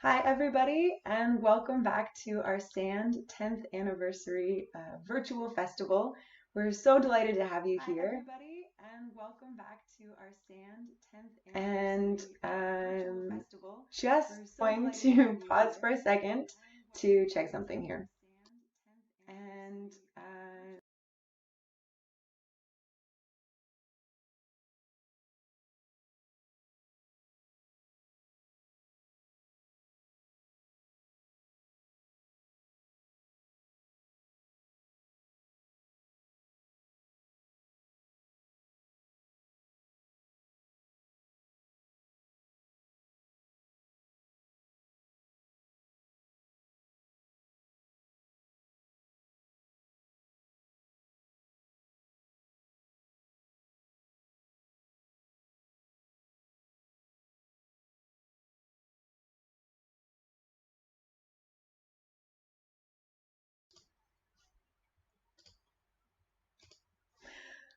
Hi, everybody, and welcome back to our SAND 10th anniversary virtual festival. We're so delighted to have you here. Hi, everybody, and welcome back to our SAND 10th anniversary virtual festival. Just going to pause for a second to check something here. And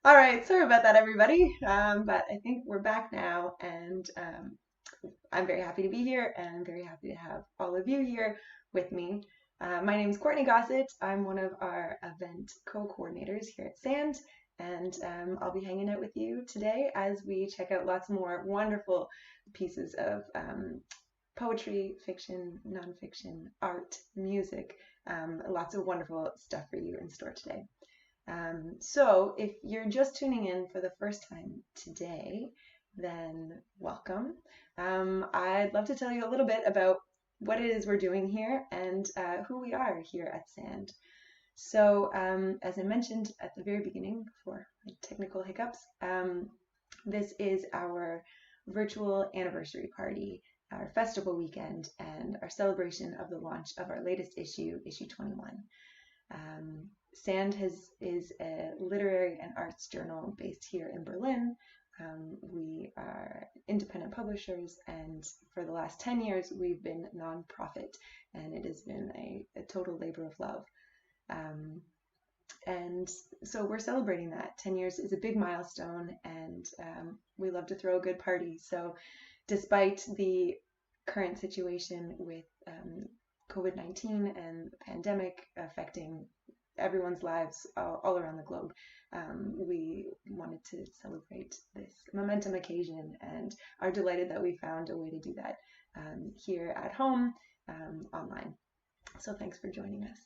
all right, sorry about that, everybody. But I think we're back now, and I'm very happy to be here, and I'm very happy to have all of you here with me. My name is Courtney Gosset. I'm one of our event co-coordinators here at SAND, and I'll be hanging out with you today as we check out lots more wonderful pieces of poetry, fiction, nonfiction, art, music, lots of wonderful stuff for you in store today. So if you're just tuning in for the first time today, then welcome. I'd love to tell you a little bit about what it is we're doing here and who we are here at SAND. So as I mentioned at the very beginning, before my technical hiccups, this is our virtual anniversary party, our festival weekend, and our celebration of the launch of our latest issue, issue 21. SAND is a literary and arts journal based here in Berlin. We are independent publishers, and for the last 10 years we've been nonprofit, and it has been a total labor of love. And so we're celebrating that. 10 years is a big milestone, and we love to throw a good party. So despite the current situation with COVID-19 and the pandemic affecting everyone's lives all around the globe, we wanted to celebrate this momentum occasion and are delighted that we found a way to do that here at home, online. So thanks for joining us.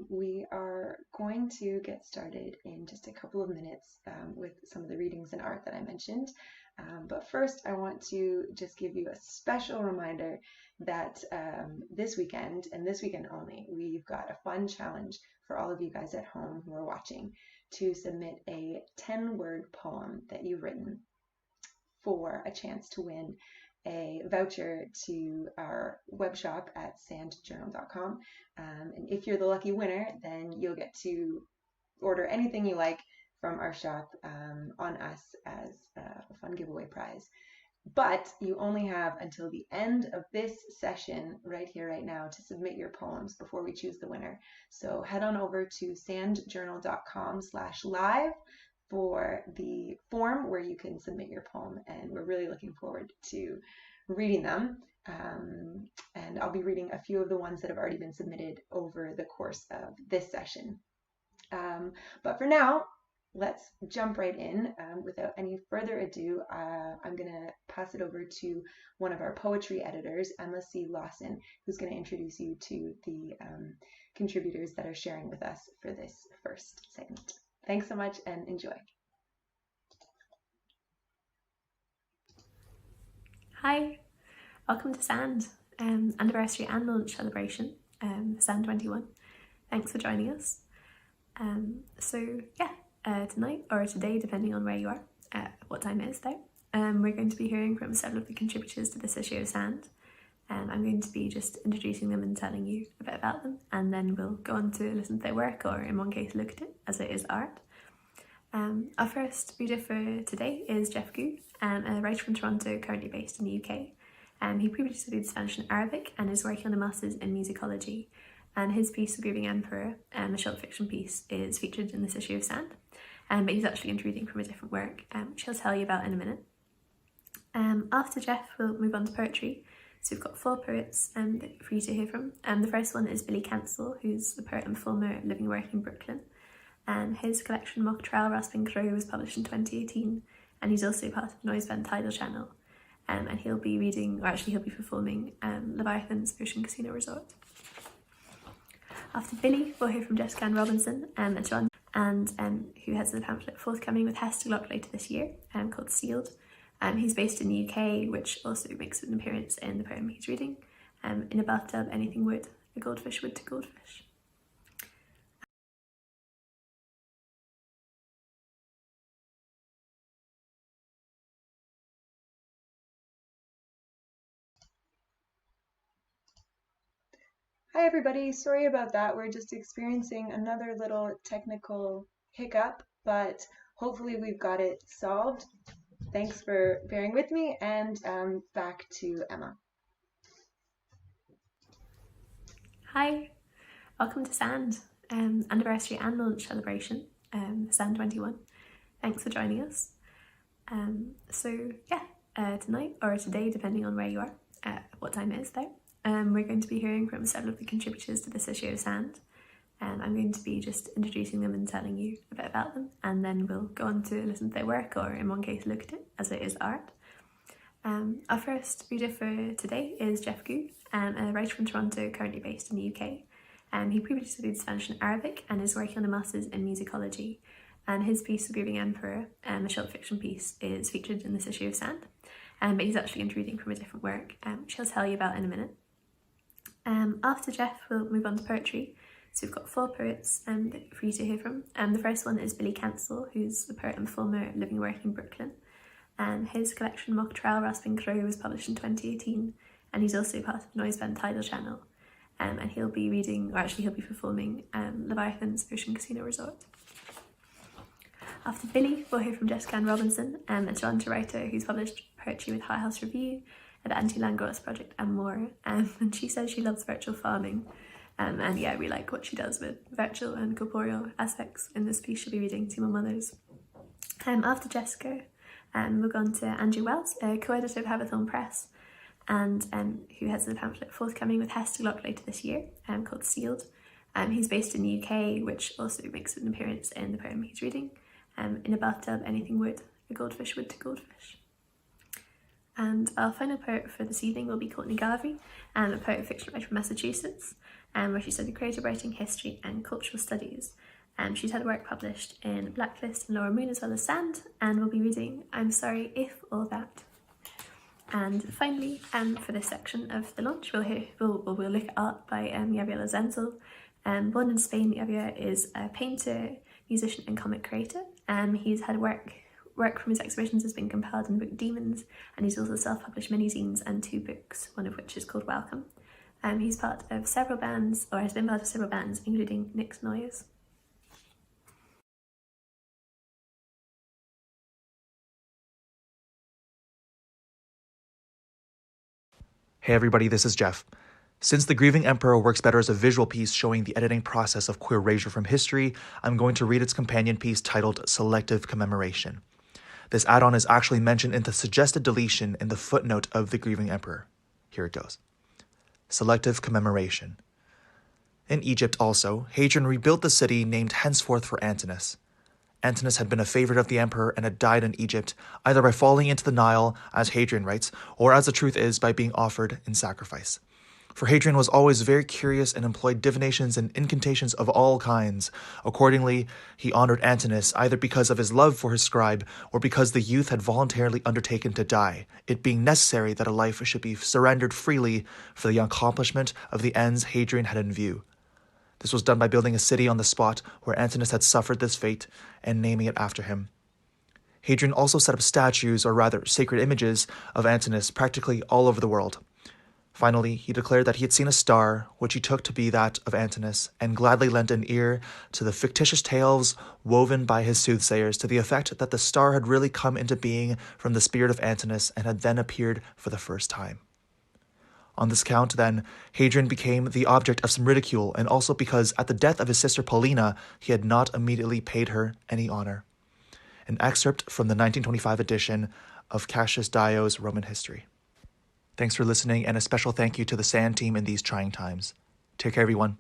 We are going to get started in just a couple of minutes with some of the readings and art that I mentioned. But first, I want to just give you a special reminder that this weekend, and this weekend only, we've got a fun challenge for all of you guys at home who are watching to submit a 10-word poem that you've written for a chance to win a voucher to our web shop at sandjournal.com. And if you're the lucky winner, then you'll get to order anything you like from our shop on us as a fun giveaway prize. But you only have until the end of this session right here, right now, to submit your poems before we choose the winner. So head on over to sandjournal.com/live for the form where you can submit your poem, and we're really looking forward to reading them. And I'll be reading a few of the ones that have already been submitted over the course of this session. But for now, let's jump right in. Without any further ado, I'm going to pass it over to one of our poetry editors, Emma C. Lawson, who's going to introduce you to the contributors that are sharing with us for this first segment. Thanks so much and enjoy. Hi, welcome to SAND, anniversary and launch celebration, SAND 21. Thanks for joining us. Tonight, or today, depending on where you are, what time it is there, we're going to be hearing from several of the contributors to this issue of SAND. I'm going to be just introducing them and telling you a bit about them, and then we'll go on to listen to their work, or in one case look at it, as it is art. Our first reader for today is Jeff Gu, a writer from Toronto, currently based in the UK. He previously studied Spanish and Arabic and is working on a master's in musicology. And his piece, The Grieving Emperor, a short fiction piece, is featured in this issue of SAND. But he's actually going to be reading from a different work, which he'll tell you about in a minute. After Jeff, we'll move on to poetry. So we've got 4 poets for you to hear from. The first one is Billy Cancel, who's the poet and performer living and working in Brooklyn. His collection McDougal, Rasping Crow was published in 2018, and he's also part of the noise band Tidal Channel. And he'll be performing Leviathan's Ocean Casino Resort. After Billy, we'll hear from Jessica Ann Robinson and John, who has a pamphlet forthcoming with Hester Glock later this year called Sealed. He's based in the UK, which also makes an appearance in the poem he's reading. In a bathtub, anything would, a goldfish would to goldfish. Hi everybody, sorry about that. We're just experiencing another little technical hiccup, but hopefully we've got it solved. Thanks for bearing with me, and back to Emma. Hi, welcome to SAND, anniversary and launch celebration, SAND 21. Thanks for joining us. Tonight or today, depending on where you are, what time it is there. We're going to be hearing from several of the contributors to this issue of SAND. I'm going to be just introducing them and telling you a bit about them, and then we'll go on to listen to their work, or in one case look at it, as it is art. Our first reader for today is Jeff Gow, a writer from Toronto currently based in the UK. He previously studied Spanish and Arabic and is working on a master's in musicology. And his piece, The Grieving Emperor, a short fiction piece, is featured in this issue of SAND. But he's actually going to be reading from a different work, which he'll tell you about in a minute. After Jeff, we'll move on to poetry. So we've got 4 poets for you to hear from. The first one is Billy Cancel, who's the poet and performer living and working in Brooklyn. His collection McDougal, Rasping Crow was published in 2018, and he's also part of the noise band Tidal Channel. And he'll be performing Leviathan's Ocean Casino Resort. After Billy, we'll hear from Jessica Ann Robinson, a Toronto writer who's published poetry with High House Review, the Anti-Land Gross Project and more. And she says she loves virtual farming. We like what she does with virtual and corporeal aspects. In this piece she'll be reading to my mothers. After Jessica, we'll go on to Andrew Wells, a co-editor of Habathon Press, and who has a pamphlet forthcoming with Hester Glock later this year called Sealed. He's based in the UK, which also makes an appearance in the poem he's reading. In a bathtub, anything would, a goldfish would to goldfish. And our final poet for this evening will be Courtney Garvey, a poet and fiction writer from Massachusetts, where she studied creative writing, history and cultural studies. She's had work published in Blacklist and Laura Moon as well as SAND, and will be reading I'm Sorry If All That. And finally, for this section of the launch, we'll look at art by Javier Lozano. Born in Spain, Javier is a painter, musician and comic creator. He's had work from his exhibitions has been compiled in the book Demons, and he's also self-published many zines and 2 books, one of which is called Welcome. He's part of several bands, or has been part of several bands, including Nick's Noise. Hey everybody, this is Jeff. Since The Grieving Emperor works better as a visual piece showing the editing process of queer erasure from history, I'm going to read its companion piece titled Selective Commemoration. This add-on is actually mentioned in the suggested deletion in the footnote of The Grieving Emperor. Here it goes. Selective Commemoration. In Egypt also, Hadrian rebuilt the city named henceforth for Antinous. Antinous had been a favorite of the emperor and had died in Egypt, either by falling into the Nile, as Hadrian writes, or as the truth is, by being offered in sacrifice. For Hadrian was always very curious and employed divinations and incantations of all kinds. Accordingly, he honored Antinous either because of his love for his scribe or because the youth had voluntarily undertaken to die, it being necessary that a life should be surrendered freely for the accomplishment of the ends Hadrian had in view. This was done by building a city on the spot where Antinous had suffered this fate and naming it after him. Hadrian also set up statues, or rather sacred images, of Antinous practically all over the world. Finally, he declared that he had seen a star, which he took to be that of Antinous, and gladly lent an ear to the fictitious tales woven by his soothsayers to the effect that the star had really come into being from the spirit of Antinous and had then appeared for the first time. On this count, then, Hadrian became the object of some ridicule, and also because at the death of his sister Paulina, he had not immediately paid her any honor. An excerpt from the 1925 edition of Cassius Dio's Roman history. Thanks for listening, and a special thank you to the SAND team in these trying times. Take care, everyone.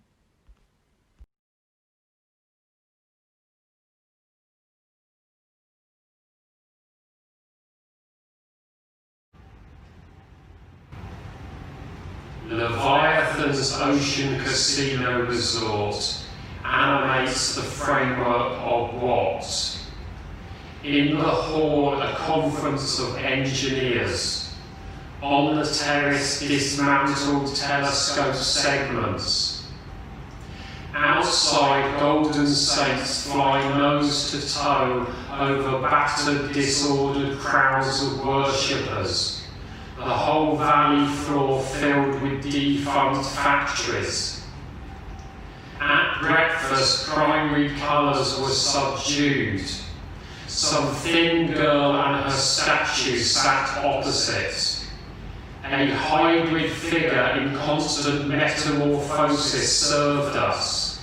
Leviathan's Ocean Casino Resort animates the framework of what? In the hall, a conference of engineers. On the terrace, dismantled telescope segments. Outside, golden saints fly nose to toe over battered, disordered crowds of worshippers. The whole valley floor filled with defunct factories. At breakfast, primary colours were subdued. Some thin girl and her statue sat opposite. A hybrid figure in constant metamorphosis served us.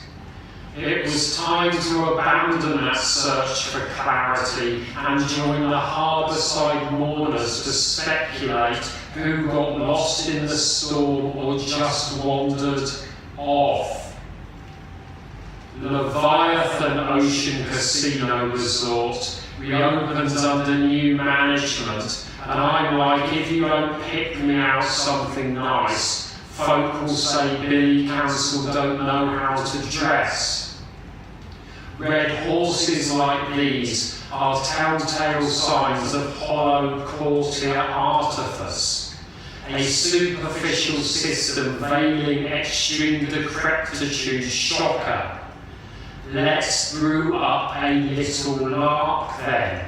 It was time to abandon that search for clarity and join the harbourside mourners to speculate who got lost in the storm or just wandered off. Leviathan Ocean Casino Resort reopens under new management, and I'm like, if you don't pick me out something nice, folk will say Billy Cancel don't know how to dress. Red horses like these are telltale signs of hollow courtier artifice, a superficial system veiling extreme decrepitude shocker. Let's brew up a little lark then,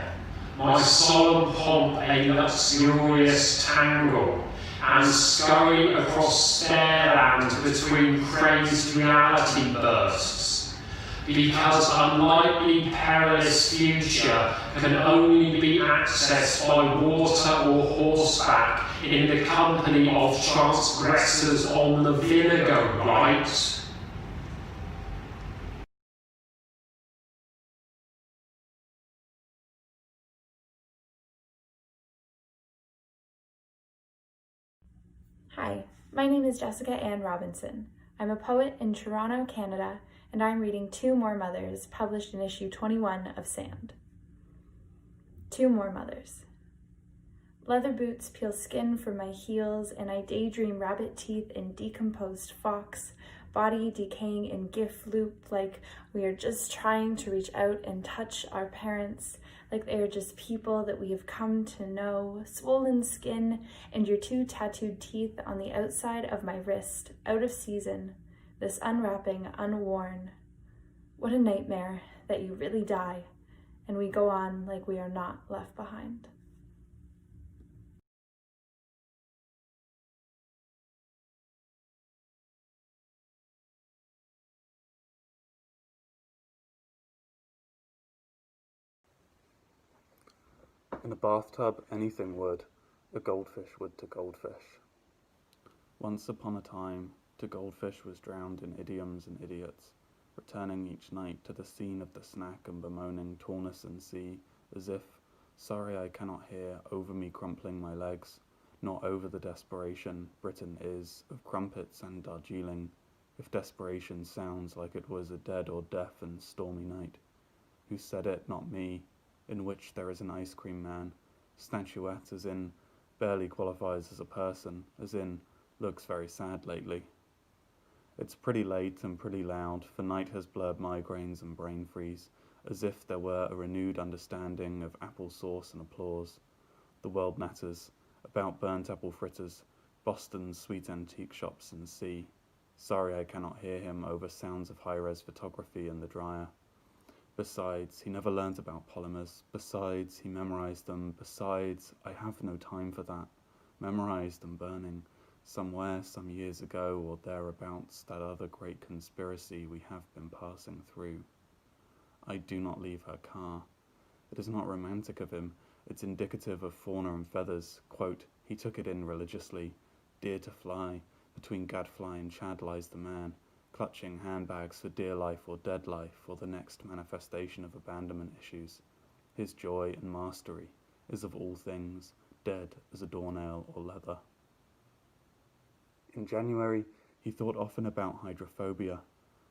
my solemn pomp a luxurious tangle, and scurry across stairland between crazed reality bursts. Because unlikely perilous future can only be accessed by water or horseback in the company of transgressors on the vinegar, right? Hi, my name is Jessica Ann Robinson. I'm a poet in Toronto, Canada, and I'm reading Two More Mothers, published in issue 21 of Sand. Two More Mothers. Leather boots peel skin from my heels, and I daydream rabbit teeth in decomposed fox, body decaying in GIF loop like we are just trying to reach out and touch our parents, like they are just people that we have come to know, swollen skin, and your two tattooed teeth on the outside of my wrist, out of season, this unwrapping, unworn. What a nightmare that you really die, and we go on like we are not left behind. In a bathtub, anything would. A goldfish would to goldfish. Once upon a time, to goldfish was drowned in idioms and idiots, returning each night to the scene of the snack and bemoaning tallness and sea, as if, sorry I cannot hear, over me crumpling my legs, not over the desperation Britain is of crumpets and Darjeeling, if desperation sounds like it was a dead or deaf and stormy night. Who said it, not me, in which there is an ice cream man, statuette as in, barely qualifies as a person, as in, looks very sad lately. It's pretty late and pretty loud, for night has blurred migraines and brain freeze, as if there were a renewed understanding of apple sauce and applause. The world natters, about burnt apple fritters, Boston's sweet antique shops and sea. Sorry I cannot hear him over sounds of high-res photography in the dryer. Besides, he never learnt about polymers. Besides, he memorized them. Besides, I have no time for that. Memorized and burning. Somewhere, some years ago, or thereabouts, that other great conspiracy we have been passing through. I do not leave her car. It is not romantic of him. It's indicative of fauna and feathers. Quote, he took it in religiously. Dear to fly. Between gadfly and Chad lies the man, clutching handbags for dear life or dead life, or the next manifestation of abandonment issues. His joy and mastery. is of all things dead as a doornail or leather. In January, he thought often about hydrophobia.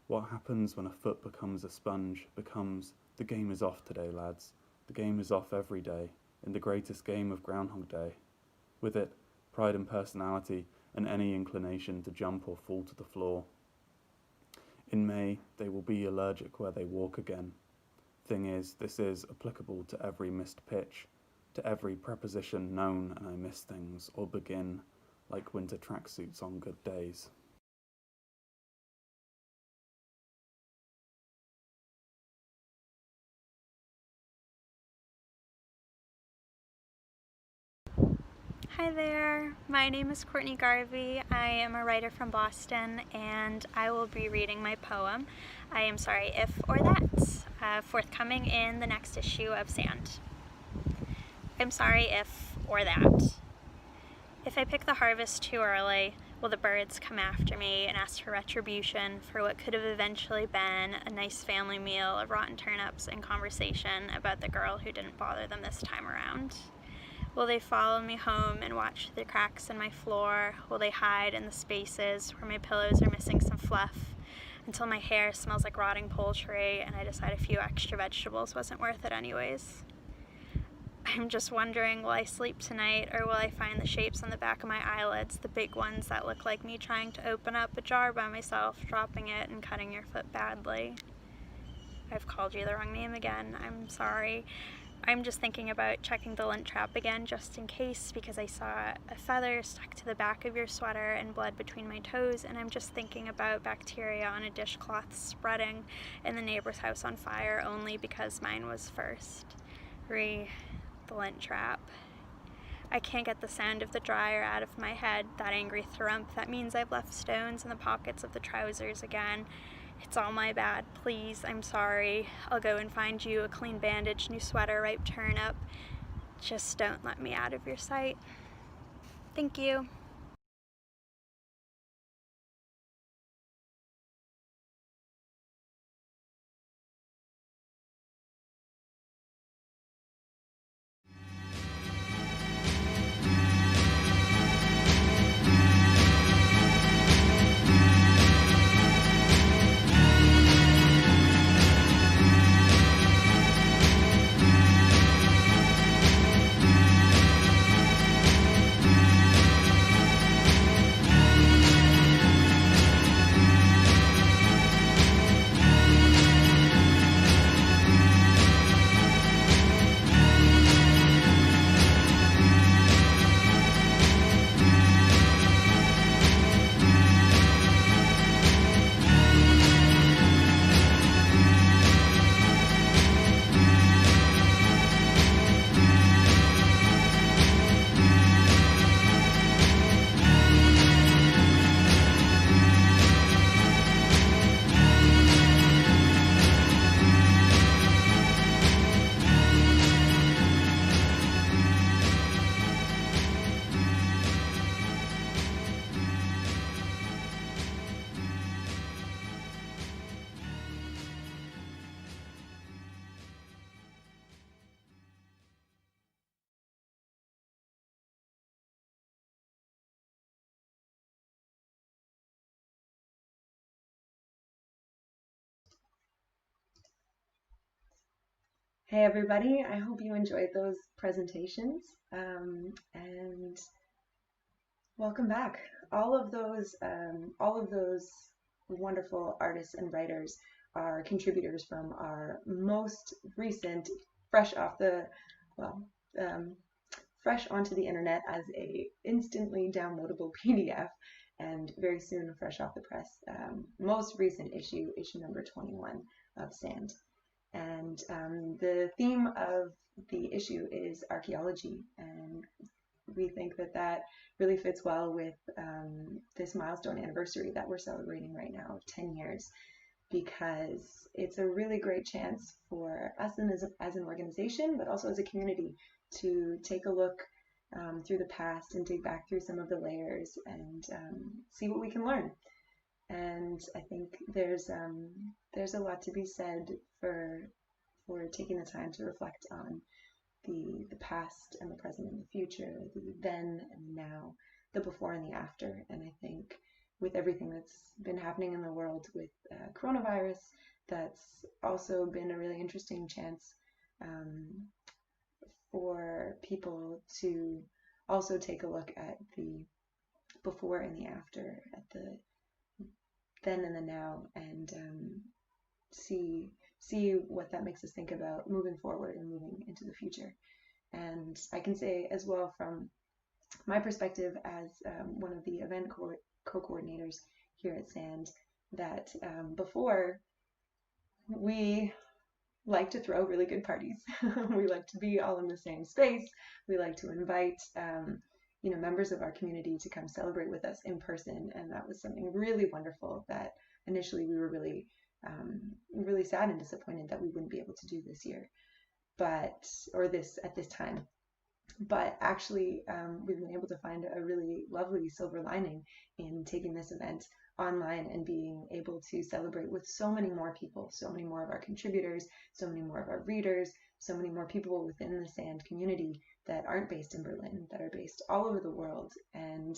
What happens when a foot becomes a sponge, becomes, the game is off today, lads. The game is off every day, in the greatest game of Groundhog Day. With it, pride and personality, and any inclination to jump or fall to the floor. In May, they will be allergic where they walk again. Thing is, this is applicable to every missed pitch, to every preposition known and I miss things, or begin, like winter tracksuits on good days. Hi there, my name is Courtney Garvey. I am a writer from Boston, and I will be reading my poem, I Am Sorry If or That, forthcoming in the next issue of Sand. I'm sorry if or that. If I pick the harvest too early, will the birds come after me and ask for retribution for what could have eventually been a nice family meal of rotten turnips and conversation about the girl who didn't bother them this time around? Will they follow me home and watch the cracks in my floor? Will they hide in the spaces where my pillows are missing some fluff until my hair smells like rotting poultry and I decide a few extra vegetables wasn't worth it anyways? I'm just wondering, will I sleep tonight, or will I find the shapes on the back of my eyelids, the big ones that look like me trying to open up a jar by myself, dropping it and cutting your foot badly? I've called you the wrong name again. I'm sorry. I'm just thinking about checking the lint trap again just in case, because I saw a feather stuck to the back of your sweater and blood between my toes, and I'm just thinking about bacteria on a dishcloth spreading in the neighbor's house on fire only because mine was first. The lint trap. I can't get the sound of the dryer out of my head, that angry thump. That means I've left stones in the pockets of the trousers again. It's all my bad, please, I'm sorry. I'll go and find you a clean bandage, new sweater, ripe turnip. Just don't let me out of your sight. Thank you. Hey everybody, I hope you enjoyed those presentations, and welcome back. All of those wonderful artists and writers are contributors from our most recent, fresh onto the internet as a instantly downloadable PDF, and very soon fresh off the press, most recent issue number 21 of Sand. And the theme of the issue is archaeology, and we think that that really fits well with this milestone anniversary that we're celebrating right now of 10 years, because it's a really great chance for us as an organization, but also as a community, to take a look through the past and dig back through some of the layers and see what we can learn. And I think there's a lot to be said for taking the time to reflect on the past and the present and the future, the then and the now, the before and the after. And I think with everything that's been happening in the world with coronavirus, that's also been a really interesting chance for people to also take a look at the before and the after, at the then and the now, and see what that makes us think about moving forward and moving into the future. And I can say as well, from my perspective as one of the event co-coordinators here at SAND, that before, we like to throw really good parties. We like to be all in the same space. We like to invite members of our community to come celebrate with us in person, and that was something really wonderful that initially we were really sad and disappointed that we wouldn't be able to do this year, at this time. But actually, we've been able to find a really lovely silver lining in taking this event online and being able to celebrate with so many more people, so many more of our contributors, so many more of our readers, so many more people within the SAND community that aren't based in Berlin, that are based all over the world. And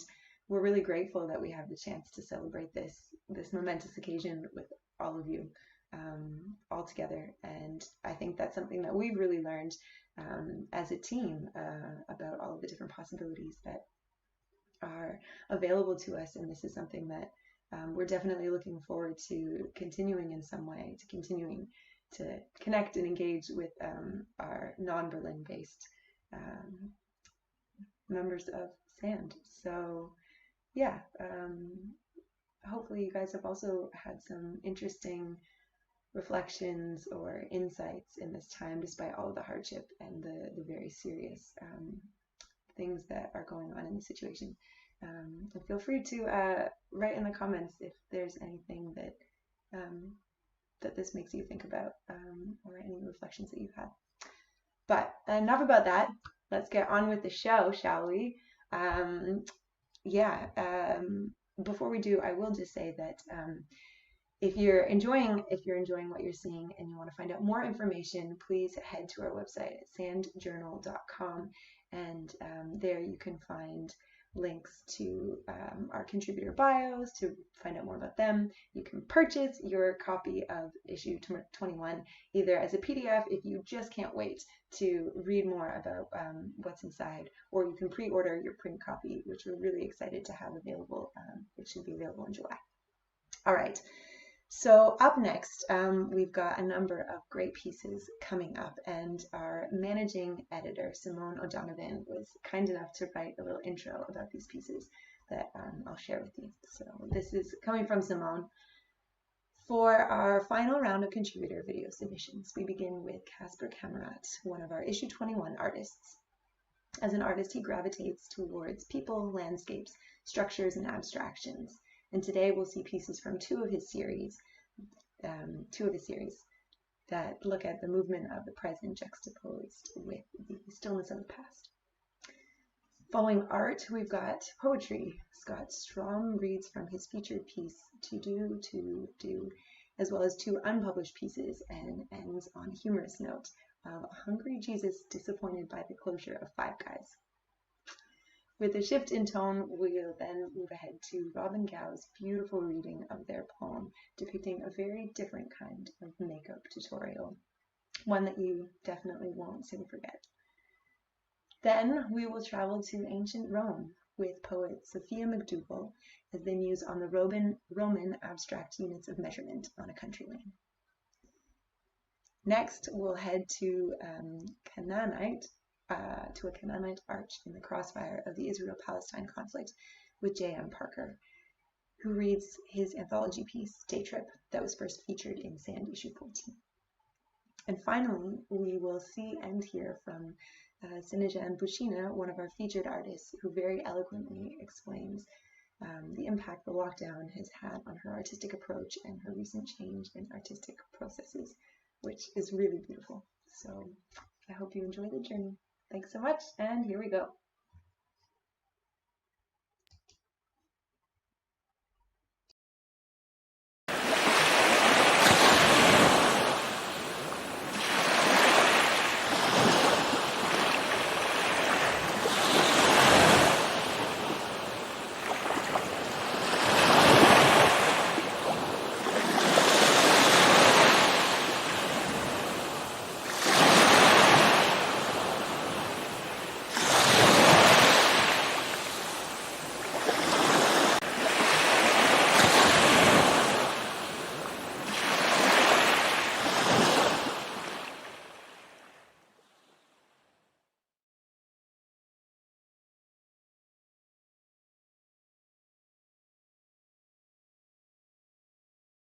we're really grateful that we have the chance to celebrate this momentous occasion with all of you all together. And I think that's something that we've really learned as a team about all of the different possibilities that are available to us. And this is something that we're definitely looking forward to continuing in some way, to continuing to connect and engage with our non-Berlin based members of SAND. So yeah, hopefully you guys have also had some interesting reflections or insights in this time, despite all of the hardship and the very serious things that are going on in the situation. And feel free to write in the comments if there's anything that this makes you think about, or any reflections that you've had. But enough about that. Let's get on with the show, shall we? Before we do, I will just say that if you're enjoying what you're seeing and you want to find out more information, please head to our website at sandjournal.com, and there you can find links to our contributor bios to find out more about them. You can purchase your copy of issue 21 either as a PDF if you just can't wait to read more about what's inside, or you can pre-order your print copy, which we're really excited to have available. It should be available in July. All right. So up next, we've got a number of great pieces coming up, and our managing editor, Simone O'Donovan, was kind enough to write a little intro about these pieces that I'll share with you. So this is coming from Simone. For our final round of contributor video submissions, we begin with Casper Cammeraat, one of our issue 21 artists. As an artist, he gravitates towards people, landscapes, structures, and abstractions. And today we'll see pieces from two of his series that look at the movement of the present juxtaposed with the stillness of the past. Following art, we've got poetry. Scott Strom reads from his featured piece, To Do, as well as two unpublished pieces, and ends on a humorous note of a hungry Jesus disappointed by the closure of Five Guys. With a shift in tone, we'll then move ahead to Robin Gow's beautiful reading of their poem, depicting a very different kind of makeup tutorial, one that you definitely won't soon forget. Then we will travel to ancient Rome with poet Zophia McDougal as they muse on the Roman abstract units of measurement on a country lane. Next, we'll head to a Canaanite arch in the crossfire of the Israel-Palestine conflict with J.M. Parker, who reads his anthology piece, Day Trip, that was first featured in SAND issue 14. And finally, we will see and hear from Sinejan Buchina, one of our featured artists, who very eloquently explains the impact the lockdown has had on her artistic approach and her recent change in artistic processes, which is really beautiful. So I hope you enjoy the journey. Thanks so much, and here we go.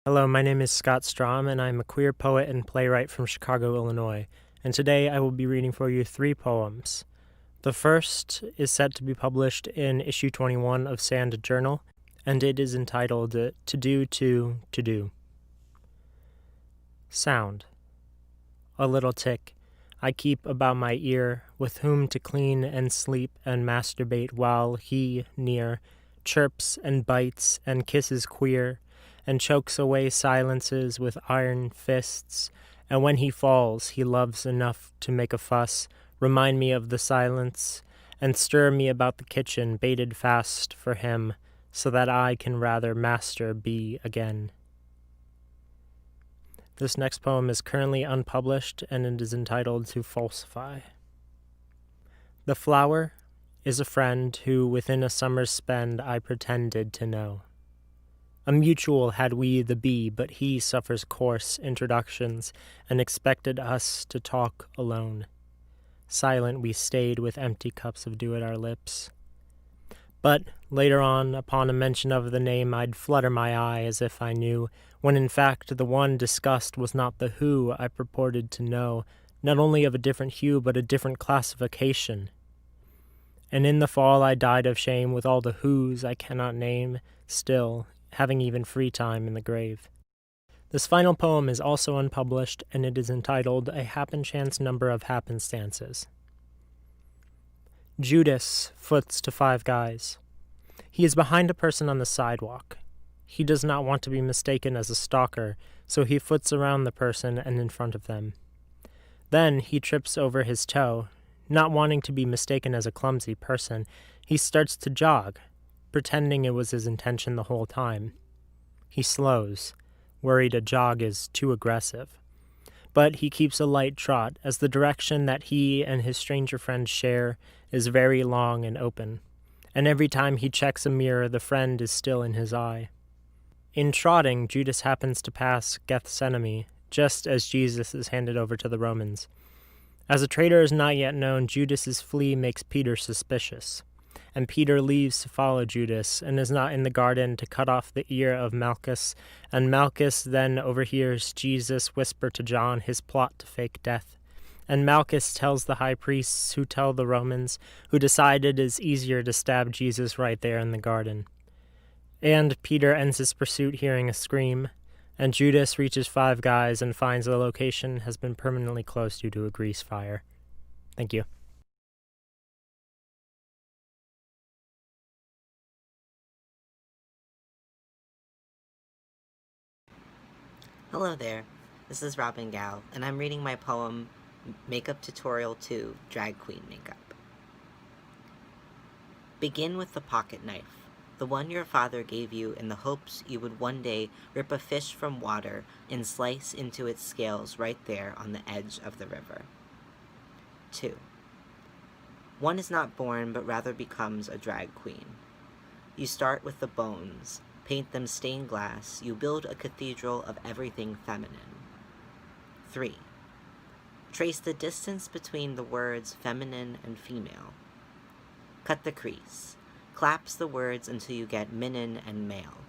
Hello, my name is Scott Strom, and I'm a queer poet and playwright from Chicago, Illinois. And today I will be reading for you 3 poems. The first is set to be published in issue 21 of Sand Journal, and it is entitled To Do. Sound. A little tick I keep about my ear, with whom to clean and sleep and masturbate while he, near, chirps and bites and kisses queer, and chokes away silences with iron fists, and when he falls he loves enough to make a fuss, remind me of the silence, and stir me about the kitchen baited fast for him, so that I can rather master be again. This next poem is currently unpublished, and it is entitled To Falsify. The flower is a friend who within a summer's spend I pretended to know. A mutual had we the bee, but he suffers coarse introductions and expected us to talk alone. Silent we stayed with empty cups of dew at our lips. But later on, upon a mention of the name, I'd flutter my eye as if I knew, when in fact the one discussed was not the who I purported to know, not only of a different hue but a different classification. And in the fall I died of shame with all the whos I cannot name, still, having even free time in the grave. This final poem is also unpublished, and it is entitled A Happen-Chance Number of Happenstances. Judas foots to 5 guys. He is behind a person on the sidewalk. He does not want to be mistaken as a stalker, so he foots around the person and in front of them. Then he trips over his toe. Not wanting to be mistaken as a clumsy person, he starts to jog, pretending it was his intention the whole time. He slows, worried a jog is too aggressive. But he keeps a light trot, as the direction that he and his stranger friend share is very long and open, and every time he checks a mirror the friend is still in his eye. In trotting, Judas happens to pass Gethsemane, just as Jesus is handed over to the Romans. As a traitor is not yet known, Judas's flee makes Peter suspicious, and Peter leaves to follow Judas, and is not in the garden to cut off the ear of Malchus, and Malchus then overhears Jesus whisper to John his plot to fake death. And Malchus tells the high priests who tell the Romans, who decide it is easier to stab Jesus right there in the garden. And Peter ends his pursuit hearing a scream, and Judas reaches 5 guys and finds the location has been permanently closed due to a grease fire. Thank you. Hello there, this is Robin Gow, and I'm reading my poem, Makeup Tutorial 2, Drag Queen Makeup. Begin with the pocket knife, the one your father gave you in the hopes you would one day rip a fish from water and slice into its scales right there on the edge of the river. 2. One is not born, but rather becomes a drag queen. You start with the bones, paint them stained glass, you build a cathedral of everything feminine. 3. Trace the distance between the words feminine and female. Cut the crease. Collapse the words until you get minin and male.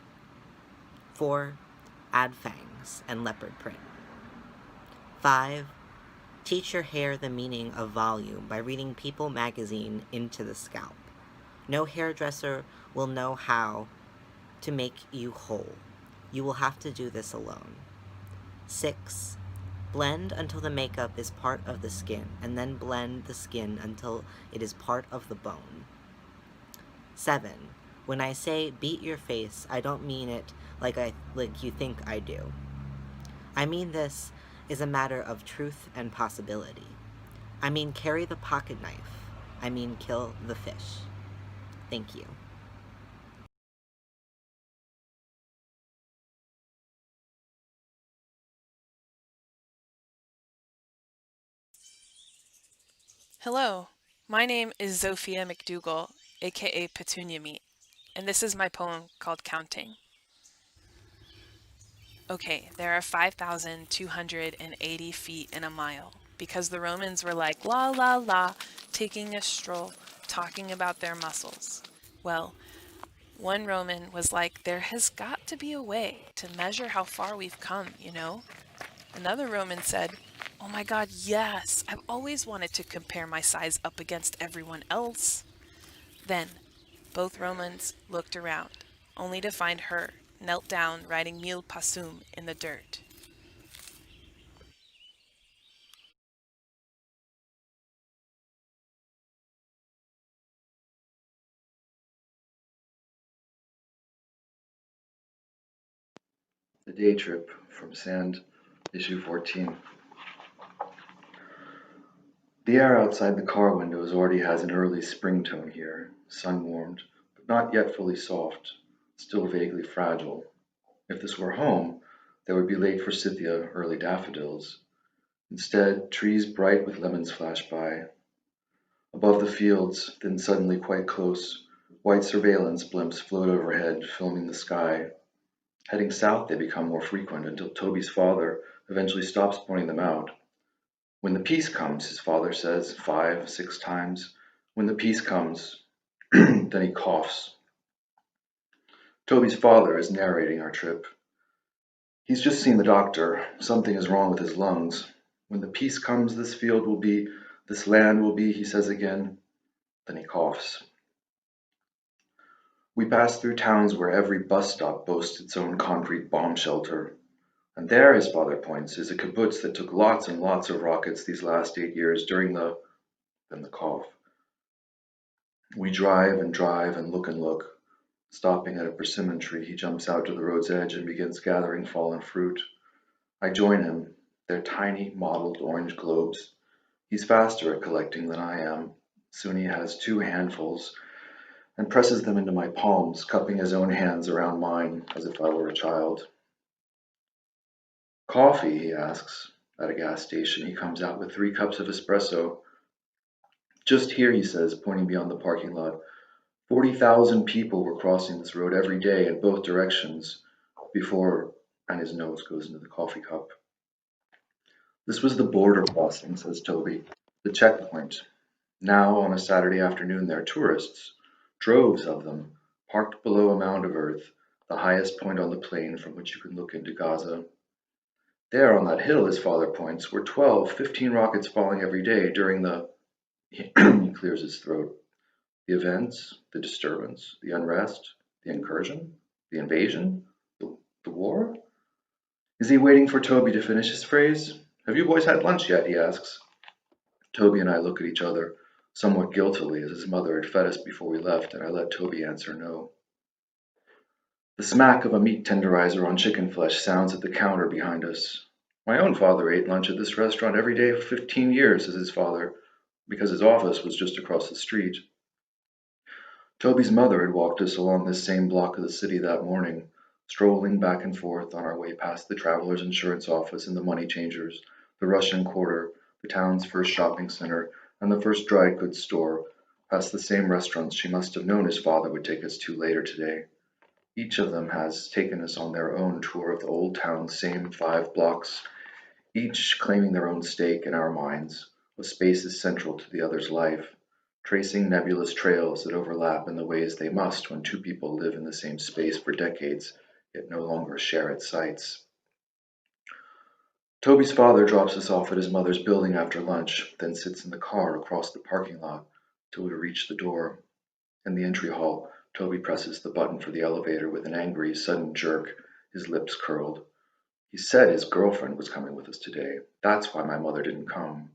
4. Add fangs and leopard print. 5. Teach your hair the meaning of volume by reading People magazine into the scalp. No hairdresser will know how to make you whole. You will have to do this alone. 6. Blend until the makeup is part of the skin, and then blend the skin until it is part of the bone. 7. When I say beat your face, I don't mean it like you think I do. I mean this is a matter of truth and possibility. I mean carry the pocket knife. I mean kill the fish. Thank you. Hello, my name is Zophia McDougal, aka Petunia Meat, and this is my poem called Counting. Okay, there are 5,280 feet in a mile, because the Romans were like, la la la, taking a stroll, talking about their muscles. Well, One Roman was like, there has got to be a way to measure how far we've come, you know? Another Roman said, oh my God, yes, I've always wanted to compare my size up against everyone else. Then, both Romans looked around, only to find her knelt down riding mule pasum in the dirt. The Day Trip from Sand, issue 14. The air outside the car windows already has an early spring tone here, sun-warmed, but not yet fully soft, still vaguely fragile. If this were home, there would be late forsythia, early daffodils. Instead, trees bright with lemons flash by. Above the fields, then suddenly quite close, white surveillance blimps float overhead, filming the sky. Heading south, they become more frequent until Toby's father eventually stops pointing them out. When the peace comes, his father says 5, 6 times. When the peace comes, then he coughs. Toby's father is narrating our trip. He's just seen the doctor. Something is wrong with his lungs. When the peace comes, this field will be, this land will be, he says again. Then he coughs. We pass through towns where every bus stop boasts its own concrete bomb shelter. And there, his father points, is a kibbutz that took lots and lots of rockets these last 8 years during the cough. We drive and look. Stopping at a persimmon tree, he jumps out to the road's edge and begins gathering fallen fruit. I join him. They're tiny, mottled orange globes. He's faster at collecting than I am. Soon he has 2 handfuls and presses them into my palms, cupping his own hands around mine as if I were a child. Coffee, he asks. At a gas station, he comes out with 3 cups of espresso. Just here, he says, pointing beyond the parking lot. 40,000 people were crossing this road every day in both directions before, and his nose goes into the coffee cup. This was the border crossing, says Toby, the checkpoint. Now, on a Saturday afternoon, there are tourists, droves of them, parked below a mound of earth, the highest point on the plain from which you can look into Gaza. There, on that hill, his father points, were 12, 15 rockets falling every day during the... He clears his throat. The events, the disturbance, the unrest, the incursion, the invasion, the war? Is he waiting for Toby to finish his phrase? Have you boys had lunch yet? He asks. Toby and I look at each other, somewhat guiltily, as his mother had fed us before we left, and I let Toby answer no. The smack of a meat tenderizer on chicken flesh sounds at the counter behind us. My own father ate lunch at this restaurant every day for 15 years, says his father, because his office was just across the street. Toby's mother had walked us along this same block of the city that morning, strolling back and forth on our way past the traveler's insurance office and the money changers, the Russian Quarter, the town's first shopping center, and the first dry goods store, past the same restaurants she must have known his father would take us to later today. Each of them has taken us on their own tour of the old town's same 5 blocks, each claiming their own stake in our minds, a space is central to the other's life, tracing nebulous trails that overlap in the ways they must when 2 people live in the same space for decades, yet no longer share its sights. Toby's father drops us off at his mother's building after lunch, then sits in the car across the parking lot till we reach the door. In the entry hall, Toby presses the button for the elevator with an angry, sudden jerk, his lips curled. He said his girlfriend was coming with us today. That's why my mother didn't come.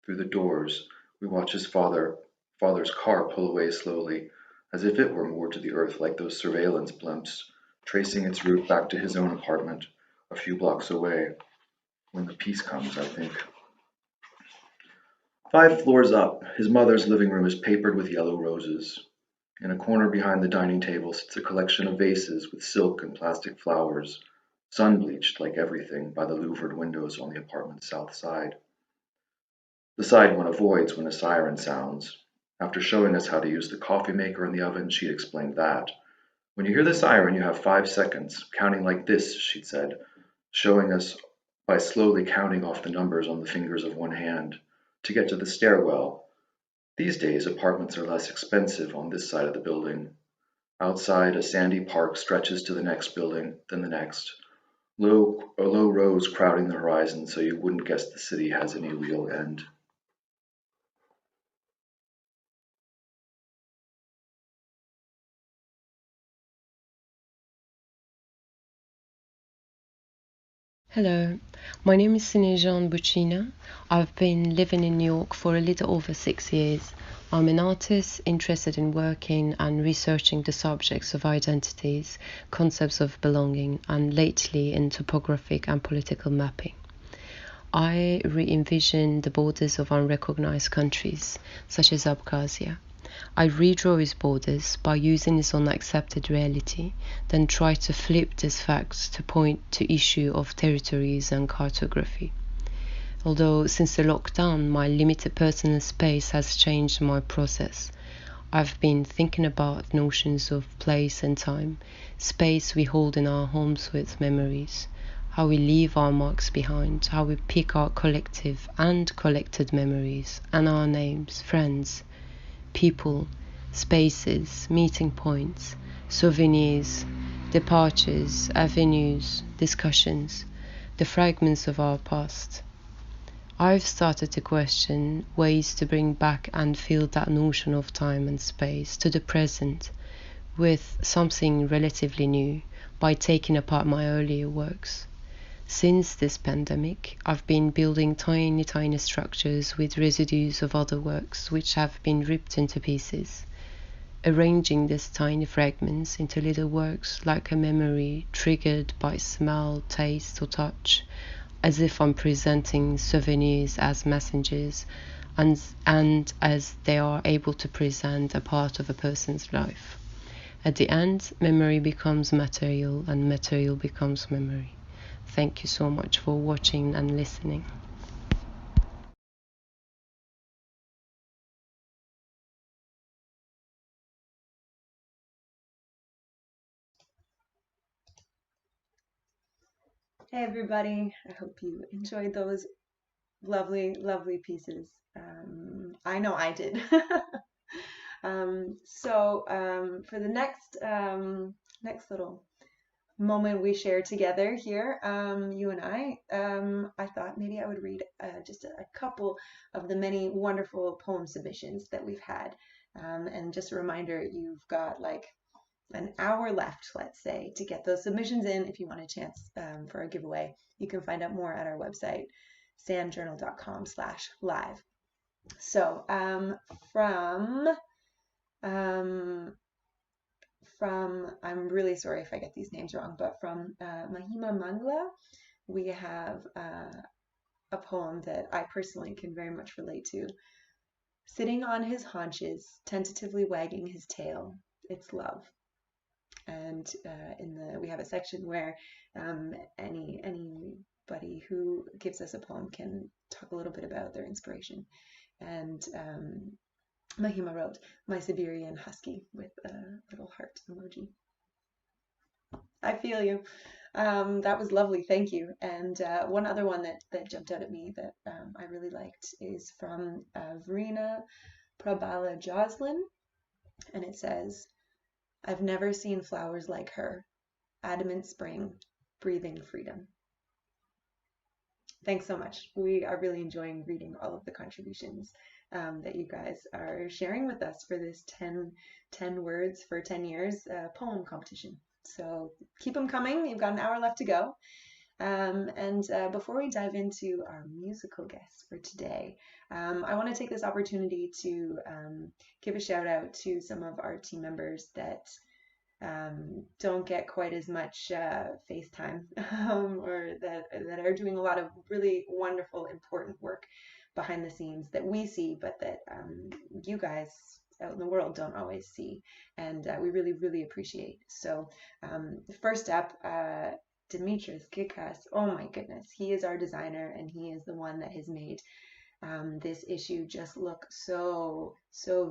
Through the doors, we watch his father's car pull away slowly, as if it were moored to the earth like those surveillance blimps, tracing its route back to his own apartment, a few blocks away. When the peace comes, I think. 5 floors up, his mother's living room is papered with yellow roses. In a corner behind the dining table sits a collection of vases with silk and plastic flowers, sun-bleached like everything by the louvered windows on the apartment's south side. The side one avoids when a siren sounds. After showing us how to use the coffee maker in the oven, she'd explained that. When you hear the siren, you have 5 seconds, counting like this, she'd said, showing us by slowly counting off the numbers on the fingers of one hand, to get to the stairwell. These days, apartments are less expensive on this side of the building. Outside, a sandy park stretches to the next building, then the next. Low rows crowding the horizon so you wouldn't guess the city has any real end. Hello, my name is Sinejan Buchina. I've been living in New York for a little over 6 years. I'm an artist interested in working and researching the subjects of identities, concepts of belonging, and lately in topographic and political mapping. I re-envision the borders of unrecognized countries, such as Abkhazia. I redraw its borders by using its unaccepted reality, then try to flip these facts to point to issue of territories and cartography. Although since the lockdown, my limited personal space has changed my process. I've been thinking about notions of place and time, space we hold in our homes with memories, how we leave our marks behind, how we pick our collective and collected memories, and our names, friends, people, spaces, meeting points, souvenirs, departures, avenues, discussions, the fragments of our past. I've started to question ways to bring back and feel that notion of time and space to the present with something relatively new by taking apart my earlier works. Since this pandemic, I've been building tiny structures with residues of other works which have been ripped into pieces, arranging these tiny fragments into little works like a memory triggered by smell, taste, or touch, as if I'm presenting souvenirs as messengers and as they are able to present a part of a person's life. At the end, memory becomes material and material becomes memory. Thank you so much for watching and listening. Hey everybody, I hope you enjoyed those lovely, lovely pieces. I know I did. For the next little moment we share together here, you and I thought maybe I would read just a couple of the many wonderful poem submissions that we've had. And just a reminder, you've got like an hour left, let's say, to get those submissions in if you want a chance for a giveaway. You can find out more at our website, sandjournal.com/live. So I'm really sorry if I get these names wrong, but from Mahima Mangla, we have a poem that I personally can very much relate to. Sitting on his haunches, tentatively wagging his tail, it's love. And we have a section where anybody who gives us a poem can talk a little bit about their inspiration. And Mahima wrote, "My Siberian husky," with a little heart emoji. I feel you. That was lovely, thank you. And one other one that jumped out at me that I really liked is from Verena Prabala Joslin, and it says, "I've never seen flowers like her, adamant spring, breathing freedom." Thanks so much. We are really enjoying reading all of the contributions that you guys are sharing with us for this 10 words for 10 years poem competition. So keep them coming. You've got an hour left to go. Before we dive into our musical guest for today, I want to take this opportunity to give a shout out to some of our team members that don't get quite as much FaceTime or that are doing a lot of really wonderful, important work behind the scenes that we see, but that you guys out in the world don't always see, and we really, really appreciate. So first up, Dimitris Kikas. Oh my goodness, he is our designer, and he is the one that has made this issue just look so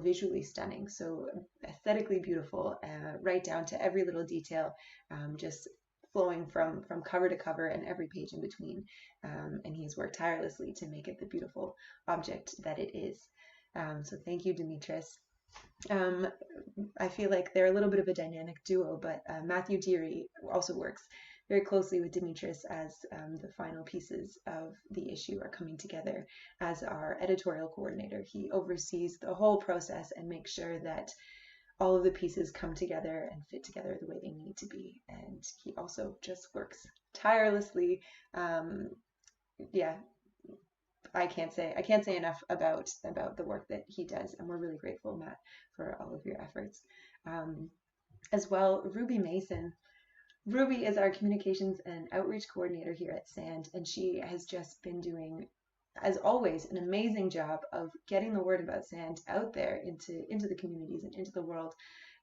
visually stunning, so aesthetically beautiful, right down to every little detail, just flowing from cover to cover and every page in between. And he's worked tirelessly to make it the beautiful object that it is. So thank you, Dimitris. I feel like they're a little bit of a dynamic duo, but Matthew Deary also works very closely with Dimitris as the final pieces of the issue are coming together as our editorial coordinator. He oversees the whole process and makes sure that all of the pieces come together and fit together the way they need to be. And he also just works tirelessly. Yeah, I can't say enough about the work that he does, and we're really grateful, Matt, for all of your efforts. As well, Ruby Mason. Ruby is our communications and outreach coordinator here at SAND, and she has just been doing, as always, an amazing job of getting the word about SAND out there into the communities and into the world,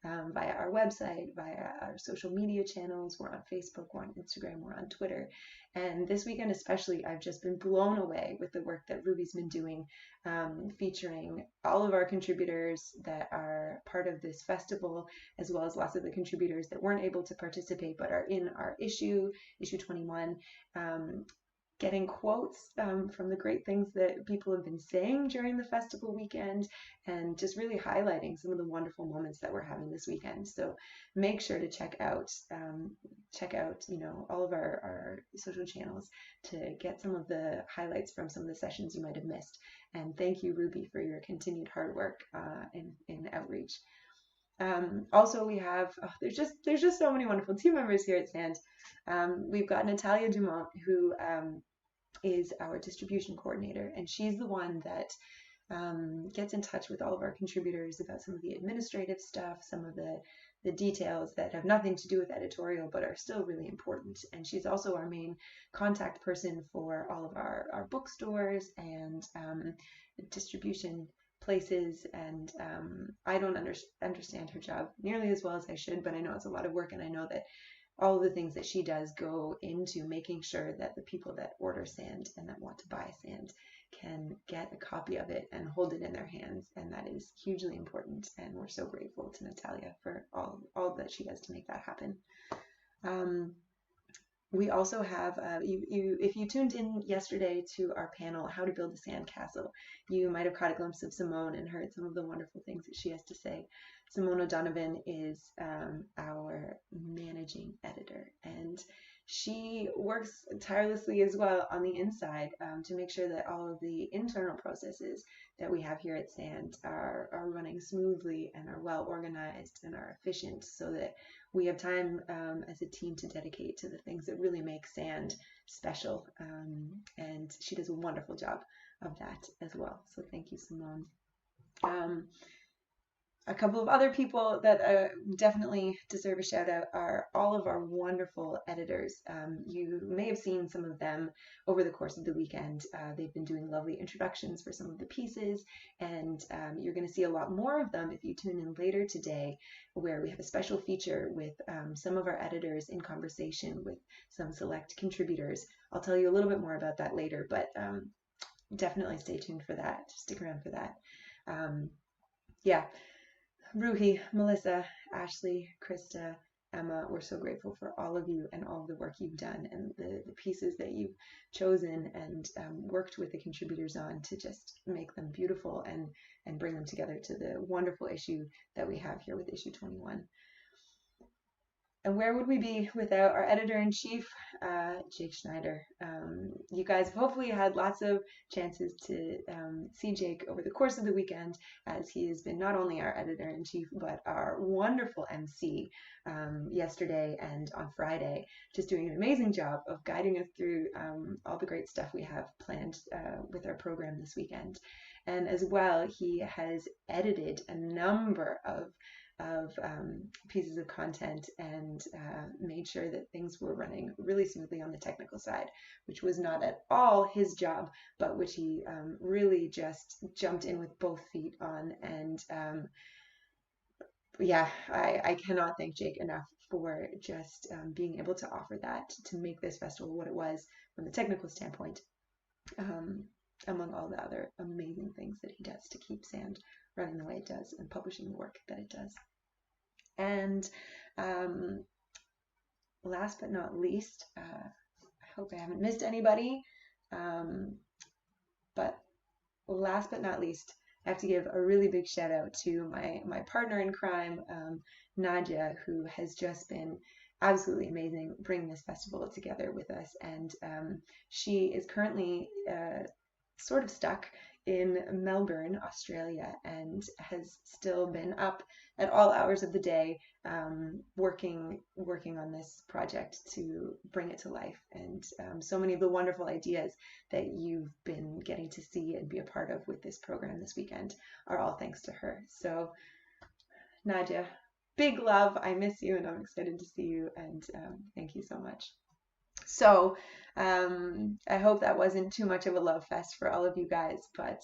via our website, via our social media channels. We're on Facebook, we're on Instagram, we're on Twitter. And this weekend especially, I've just been blown away with the work that Ruby's been doing, featuring all of our contributors that are part of this festival, as well as lots of the contributors that weren't able to participate but are in our issue 21. Getting quotes from the great things that people have been saying during the festival weekend, and just really highlighting some of the wonderful moments that we're having this weekend. So make sure to check out all of our social channels to get some of the highlights from some of the sessions you might have missed. And thank you, Ruby, for your continued hard work in outreach. Also, we have there's just so many wonderful team members here at SAND. We've got Natalia Dumont, who is our distribution coordinator, and she's the one that gets in touch with all of our contributors about some of the administrative stuff, some of the details that have nothing to do with editorial but are still really important. And she's also our main contact person for all of our bookstores and distribution places. And I don't understand her job nearly as well as I should, but I know it's a lot of work, and I know that all of the things that she does go into making sure that the people that order SAND and that want to buy SAND can get a copy of it and hold it in their hands. And that is hugely important. And we're so grateful to Natalia for all that she does to make that happen. We also have, if you tuned in yesterday to our panel, How to Build a Sand Castle, you might have caught a glimpse of Simone and heard some of the wonderful things that she has to say. Simone O'Donovan is our managing editor, and she works tirelessly as well on the inside to make sure that all of the internal processes that we have here at SAND are running smoothly and are well organized and are efficient, so that we have time as a team to dedicate to the things that really make SAND special. And she does a wonderful job of that as well. So thank you, Simone. A couple of other people that definitely deserve a shout out are all of our wonderful editors. You may have seen some of them over the course of the weekend. They've been doing lovely introductions for some of the pieces, and you're going to see a lot more of them if you tune in later today, where we have a special feature with some of our editors in conversation with some select contributors. I'll tell you a little bit more about that later, but definitely stay tuned for that. Stick around for that. Yeah. Ruhi, Melissa, Ashley, Krista, Emma, we're so grateful for all of you and all of the work you've done and the pieces that you've chosen and worked with the contributors on to just make them beautiful and bring them together to the wonderful issue that we have here with issue 21. And where would we be without our editor-in-chief, Jake Schneider? You guys have hopefully had lots of chances to see Jake over the course of the weekend, as he has been not only our editor-in-chief, but our wonderful MC yesterday and on Friday, just doing an amazing job of guiding us through all the great stuff we have planned with our program this weekend. And as well, he has edited a number of pieces of content and made sure that things were running really smoothly on the technical side, which was not at all his job, but which he really just jumped in with both feet on. And yeah, I cannot thank Jake enough for just being able to offer that, to make this festival what it was from the technical standpoint, among all the other amazing things that he does to keep SAND running the way it does and publishing the work that it does. And last but not least, I hope I haven't missed anybody, but last but not least, I have to give a really big shout out to my partner in crime, Nadia, who has just been absolutely amazing bringing this festival together with us. And she is currently sort of stuck in Melbourne, Australia, and has still been up at all hours of the day working on this project to bring it to life. And so many of the wonderful ideas that you've been getting to see and be a part of with this program this weekend are all thanks to her. So Nadia, big love. I miss you and I'm excited to see you, and thank you so much. So I hope that wasn't too much of a love fest for all of you guys, but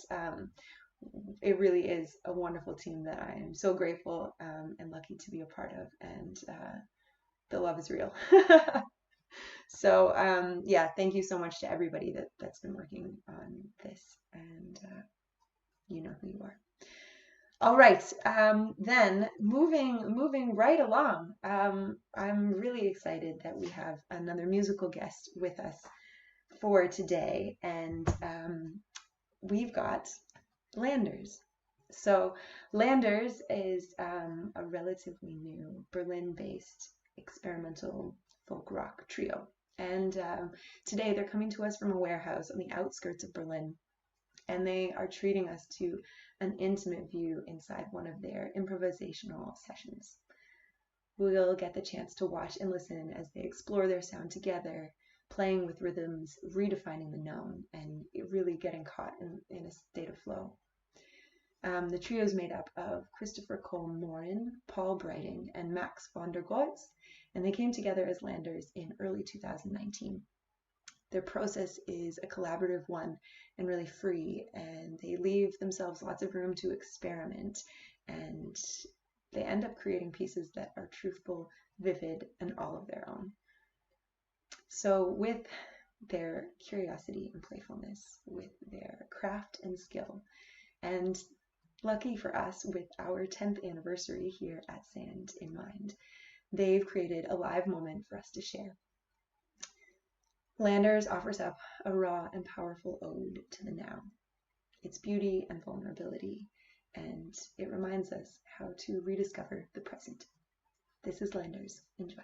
it really is a wonderful team that I am so grateful and lucky to be a part of, and the love is real. So yeah, thank you so much to everybody that's been working on this, and you know who you are. All right, then moving right along, I'm really excited that we have another musical guest with us for today, and we've got Landers. So Landers is a relatively new Berlin-based experimental folk rock trio, and today they're coming to us from a warehouse on the outskirts of Berlin, and they are treating us to an intimate view inside one of their improvisational sessions. We'll get the chance to watch and listen as they explore their sound together, playing with rhythms, redefining the known, and really getting caught in a state of flow. The trio is made up of Christopher Cole-Morin, Paul Brighting, and Max von der Goltz, and they came together as Landers in early 2019. Their process is a collaborative one and really free, and they leave themselves lots of room to experiment, and they end up creating pieces that are truthful, vivid, and all of their own. So with their curiosity and playfulness, with their craft and skill, and lucky for us with our 10th anniversary here at Sand in mind, they've created a live moment for us to share. Landers offers up a raw and powerful ode to the now, its beauty and vulnerability, and it reminds us how to rediscover the present. This is Landers. Enjoy.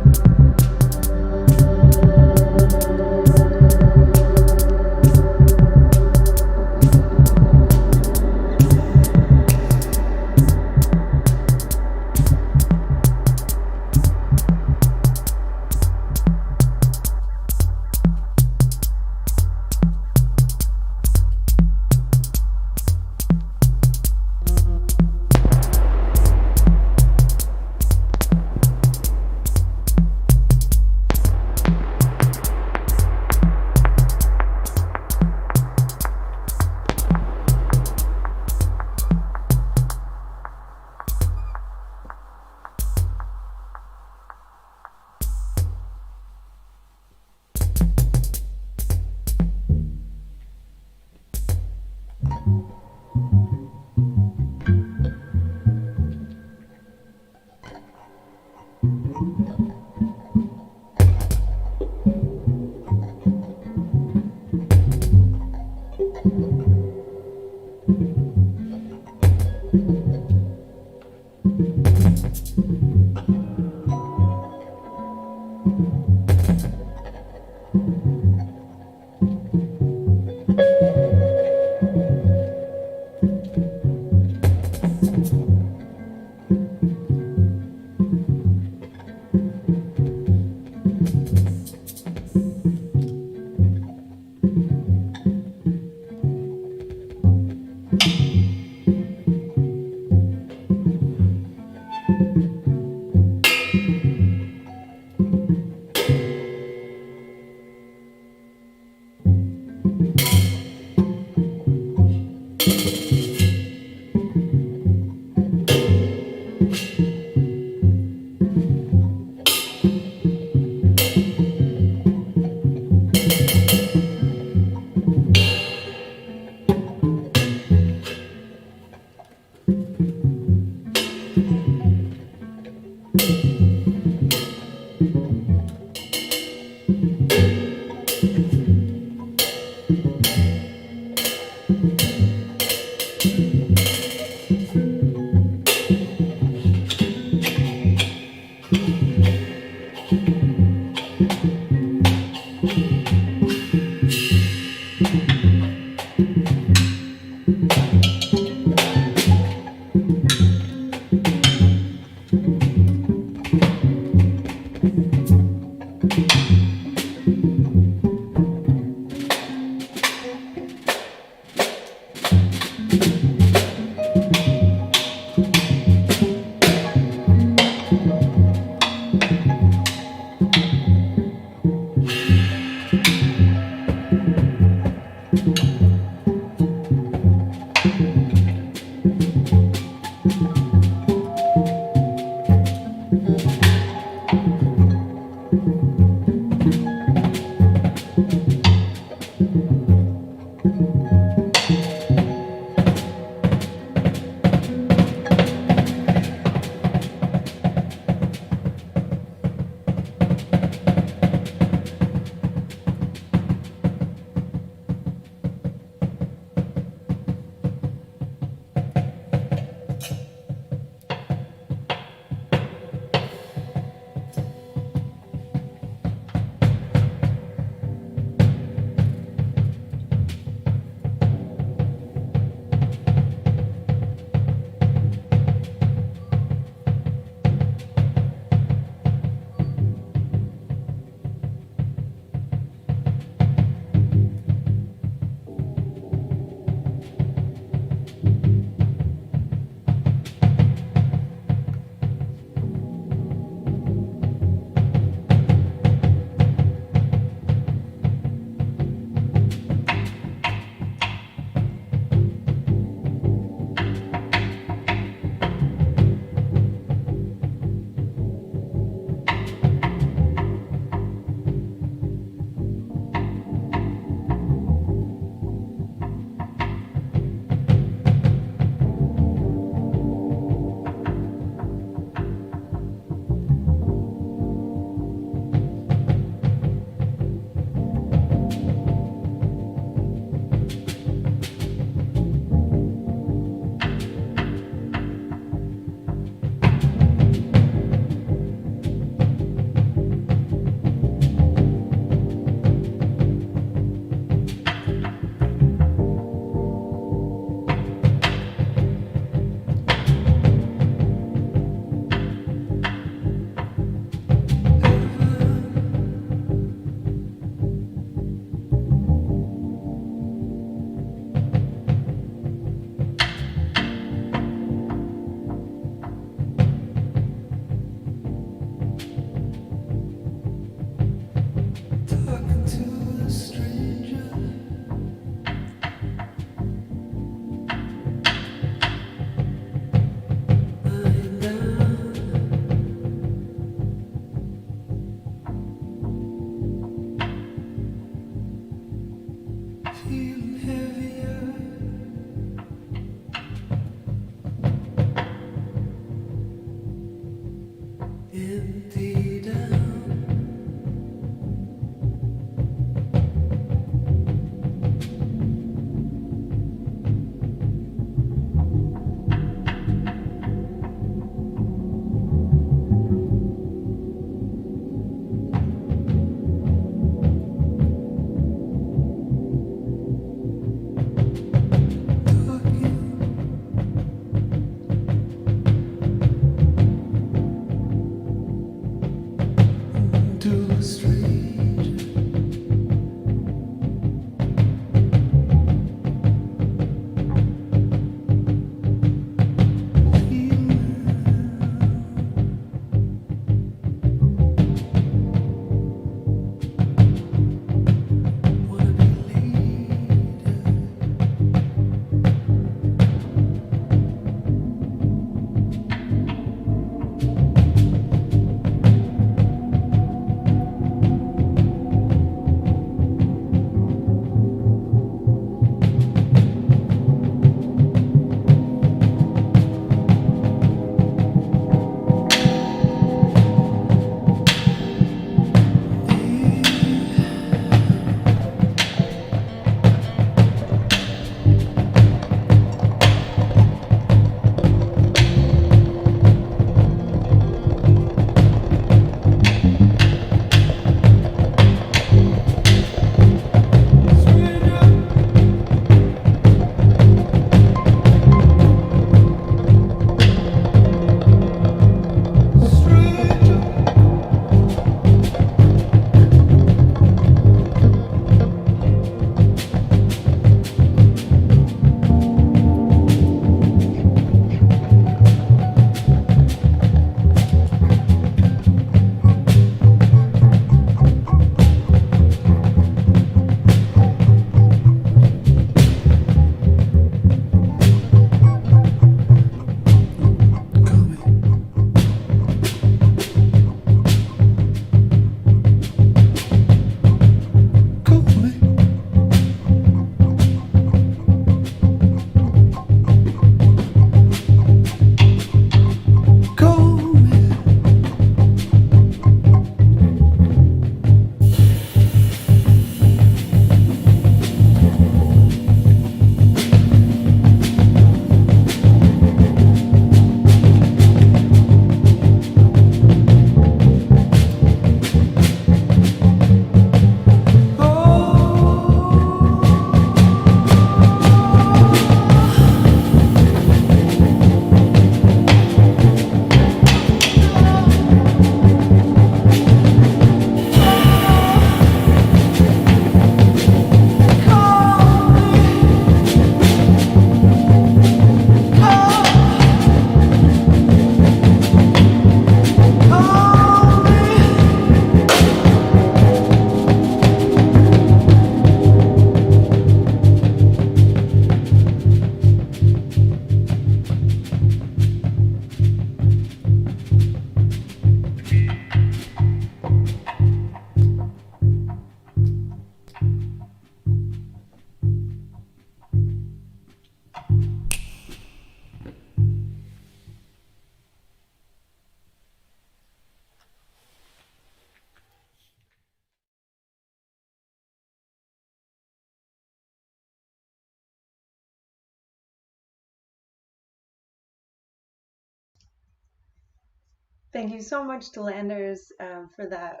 Thank you so much to Landers for that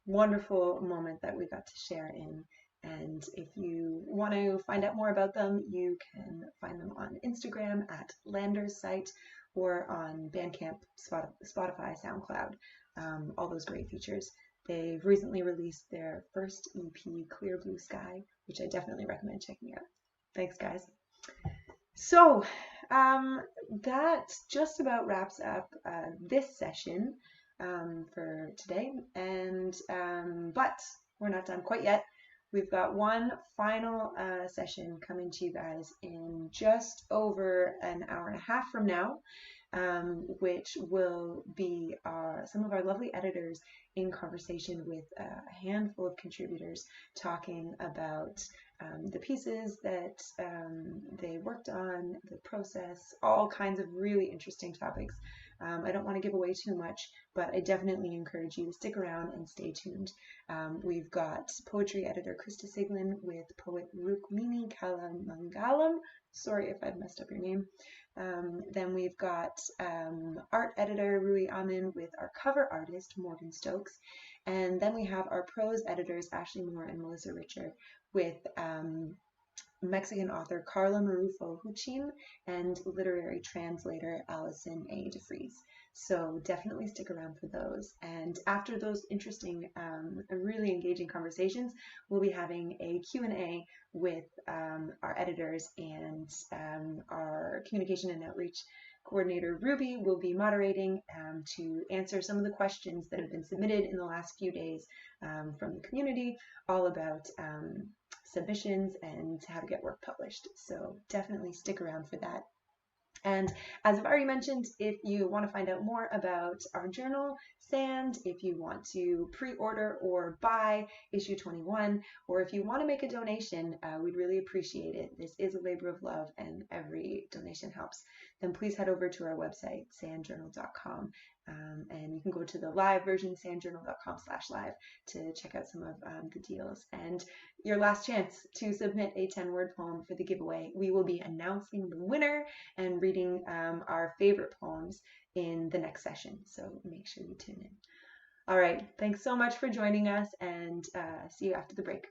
wonderful moment that we got to share in. And if you want to find out more about them, you can find them on Instagram at Landers site or on Bandcamp, Spotify, SoundCloud, all those great features. They've recently released their first EP, Clear Blue Sky, which I definitely recommend checking out. Thanks, guys. So that just about wraps up this session for today. And but we're not done quite yet. We've got one final session coming to you guys in just over an hour and a half from now, which will be some of our lovely editors in conversation with a handful of contributors talking about the pieces that they worked on, the process, all kinds of really interesting topics. I don't want to give away too much, but I definitely encourage you to stick around and stay tuned. We've got poetry editor Krista Siglin with poet Rukmini Kalamangalam. Sorry if I've messed up your name. Then we've got art editor Rui Amin with our cover artist Morgan Stokes. And then we have our prose editors Ashley Moore and Melissa Richer with Mexican author Carla Marufo Huchin and literary translator Allison A. DeFries. So definitely stick around for those. And after those interesting, really engaging conversations, we'll be having a Q&A with our editors, and our communication and outreach coordinator Ruby will be moderating to answer some of the questions that have been submitted in the last few days from the community, all about submissions and how to get work published. So definitely stick around for that. And as I've already mentioned, if you want to find out more about our journal, Sand, if you want to pre-order or buy issue 21, or if you want to make a donation, we'd really appreciate it. This is a labor of love and every donation helps. Then please head over to our website, sandjournal.com, and you can go to the live version, sandjournal.com/live, to check out some of the deals. And your last chance to submit a 10-word poem for the giveaway. We will be announcing the winner and reading our favorite poems in the next session, so make sure you tune in. All right, thanks so much for joining us, and see you after the break.